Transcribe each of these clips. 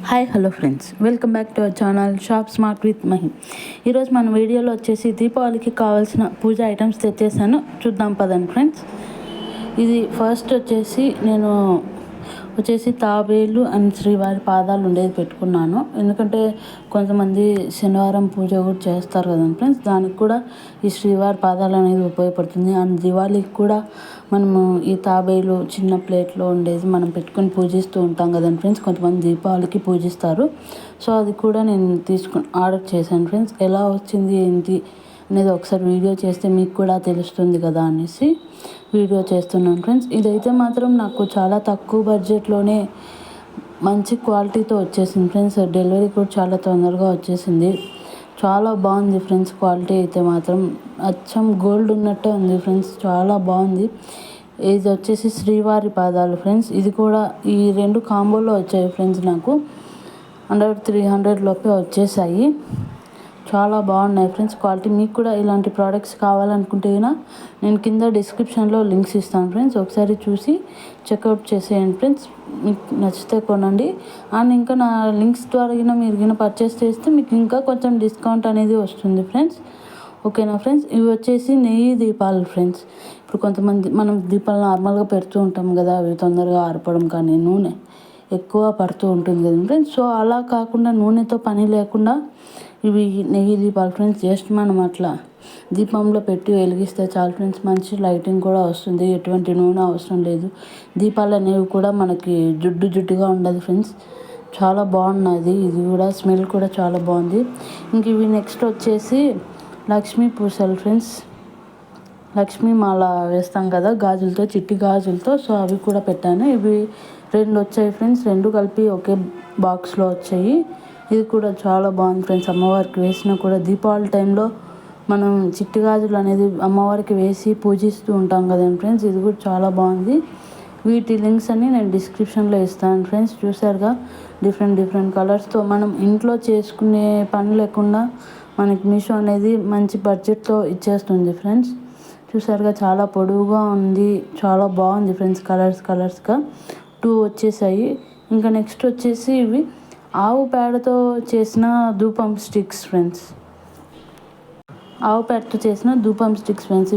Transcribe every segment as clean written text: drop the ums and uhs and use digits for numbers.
Hi hello friends, welcome back to our channel shop smart with Mahi. ఈరోజు మన వీడియోలో వచ్చేసి దీపావళికి కావాల్సిన పూజ ఐటమ్స్ తెచ్చేసాను. చూద్దాం పదండి ఫ్రెండ్స్. ఇది ఫస్ట్ వచ్చేసి నేను తాబేలు అండ్ శ్రీవారి పాదాలు ఉండేది పెట్టుకున్నాను. ఎందుకంటే కొంతమంది శనివారం పూజ కూడా చేస్తారు కదండి ఫ్రెండ్స్, దానికి కూడా ఈ శ్రీవారి పాదాలు అనేది ఉపయోగపడుతుంది. అండ్ దివాళీకి కూడా మనము ఈ తాబేలు చిన్న ప్లేట్లో ఉండేది మనం పెట్టుకొని పూజిస్తూ ఉంటాం కదండి ఫ్రెండ్స్. కొంతమంది దీపావళికి పూజిస్తారు. సో అది కూడా నేను ఆర్డర్ చేశాను ఫ్రెండ్స్. ఎలా వచ్చింది ఏంటి అనేది ఒకసారి వీడియో చేస్తే మీకు కూడా తెలుస్తుంది కదా అనేసి వీడియో చేస్తున్నాను ఫ్రెండ్స్. ఇదైతే మాత్రం నాకు చాలా తక్కువ బడ్జెట్లోనే మంచి క్వాలిటీతో వచ్చేసింది ఫ్రెండ్స్. డెలివరీ కూడా చాలా తొందరగా వచ్చేసింది. చాలా బాగుంది ఫ్రెండ్స్. క్వాలిటీ అయితే మాత్రం అచ్చం గోల్డ్ ఉన్నట్టే ఉంది ఫ్రెండ్స్. చాలా బాగుంది. ఇది వచ్చేసి శ్రీవారి పాదాలు ఫ్రెండ్స్. ఇది కూడా ఈ రెండు కాంబోలో వచ్చాయి ఫ్రెండ్స్. నాకు అండర్ 300 లోపే వచ్చేసాయి. చాలా బాగున్నాయి ఫ్రెండ్స్ క్వాలిటీ. మీకు కూడా ఇలాంటి ప్రోడక్ట్స్ కావాలనుకుంటే నేను కింద డిస్క్రిప్షన్లో లింక్స్ ఇస్తాను ఫ్రెండ్స్. ఒకసారి చూసి చెక్అవుట్ చేసేయండి ఫ్రెండ్స్. మీకు నచ్చితే కొనండి. అండ్ ఇంకా నా లింక్స్ ద్వారా మీరు పర్చేస్ చేస్తే మీకు ఇంకా కొంచెం డిస్కౌంట్ అనేది వస్తుంది ఫ్రెండ్స్. ఓకేనా ఫ్రెండ్స్. ఇవి వచ్చేసి నెయ్యి దీపాలు ఫ్రెండ్స్. ఇప్పుడు కొంతమంది మనం దీపాలు నార్మల్గా పెడుతూ ఉంటాం కదా, అవి తొందరగా ఆరిపోవడం కానీ నూనె ఎక్కువ పడుతూ ఉంటుంది కదా ఫ్రెండ్స్. సో అలా కాకుండా నూనెతో పని లేకుండా ఇవి నెయ్యి దీపాలు ఫ్రెండ్స్. జస్ట్ మనం అట్లా దీపంలో పెట్టి వెలిగిస్తే చాలు ఫ్రెండ్స్. మంచి లైటింగ్ కూడా వస్తుంది. ఎటువంటి నూనె అవసరం లేదు. దీపాలు అనేవి కూడా మనకి జుట్టుగా ఉండదు ఫ్రెండ్స్. చాలా బాగున్నది. ఇది కూడా స్మెల్ కూడా చాలా బాగుంది. ఇంక ఇవి నెక్స్ట్ వచ్చేసి లక్ష్మీ పూసలు ఫ్రెండ్స్. లక్ష్మీ మాల వేస్తాం కదా గాజులతో, చిట్టి గాజులతో. సో అవి కూడా పెట్టాను. ఇవి 2 వచ్చాయి ఫ్రెండ్స్. 2 కలిపి ఒకే బాక్స్లో వచ్చాయి. ఇది కూడా చాలా బాగుంది ఫ్రెండ్స్. అమ్మవారికి వేసినా కూడా దీపావళి టైంలో మనం చిట్టి గాజులు అనేది అమ్మవారికి వేసి పూజిస్తూ ఉంటాం కదండి ఫ్రెండ్స్. ఇది కూడా చాలా బాగుంది. వీటి లింక్స్ అన్ని నేను డిస్క్రిప్షన్లో ఇస్తాను ఫ్రెండ్స్. చూసారుగా డిఫరెంట్ కలర్స్తో మనం ఇంట్లో చేసుకునే పని లేకుండా మనకి మీషో అనేది మంచి బడ్జెట్తో ఇచ్చేస్తుంది ఫ్రెండ్స్. చూసారుగా చాలా పొడవుగా ఉంది. చాలా బాగుంది ఫ్రెండ్స్. కలర్స్గా 2 వచ్చేసాయి. ఇంకా నెక్స్ట్ వచ్చేసి ఇవి ఆవు పేడతో చేసిన ధూపం స్టిక్స్ ఫ్రెండ్స్.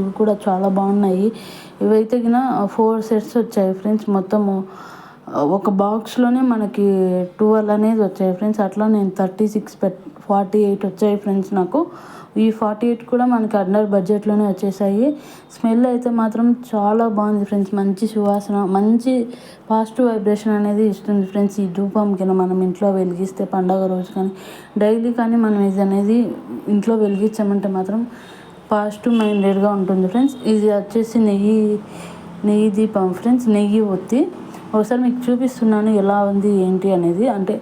ఇవి కూడా చాలా బాగున్నాయి. ఇవైతే 4 సెట్స్ వచ్చాయి ఫ్రెండ్స్. మొత్తము ఒక బాక్స్లోనే మనకి 12 అనేది వచ్చాయి ఫ్రెండ్స్. అట్లా నేను 48 వచ్చాయి ఫ్రెండ్స్. నాకు ఈ 48 కూడా మనకి అండర్ బడ్జెట్లోనే వచ్చేసాయి. స్మెల్ అయితే మాత్రం చాలా బాగుంది ఫ్రెండ్స్. మంచి సువాసన, మంచి పాజిటివ్ వైబ్రేషన్ అనేది ఇస్తుంది ఫ్రెండ్స్. ఈ ధూపం మనం ఇంట్లో వెలిగిస్తే పండగ రోజు కానీ డైలీ కానీ మనం ఇది అనేది ఇంట్లో వెలిగించామంటే మాత్రం పాజిటివ్ మైండెడ్గా ఉంటుంది ఫ్రెండ్స్. ఇది వచ్చేసి నెయ్యి దీపం ఫ్రెండ్స్. నెయ్యి ఒత్తి ఒకసారి మీకు చూపిస్తున్నాను ఎలా ఉంది ఏంటి అనేది. అంటే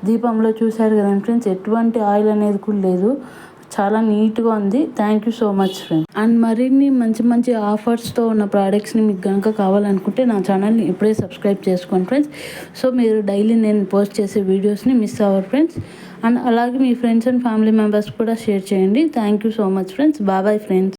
దీపంలో చూశారు కదండి ఫ్రెండ్స్, ఎటువంటి ఆయిల్ అనేది కూడా లేదు. చాలా నీట్గా ఉంది. Thank you so much friends. And మరిన్ని మంచి ఆఫర్స్తో ఉన్న ప్రోడక్ట్స్ని మీకు కనుక కావాలనుకుంటే నా ఛానల్ని ఇప్పుడే సబ్స్క్రైబ్ చేసుకోండి ఫ్రెండ్స్. సో మీరు డైలీ నేను పోస్ట్ చేసే వీడియోస్ని మిస్ అవ్వరు ఫ్రెండ్స్. అండ్ అలాగే మీ ఫ్రెండ్స్ అండ్ ఫ్యామిలీ మెంబర్స్ కూడా షేర్ చేయండి. Thank you so much friends. Bye friends.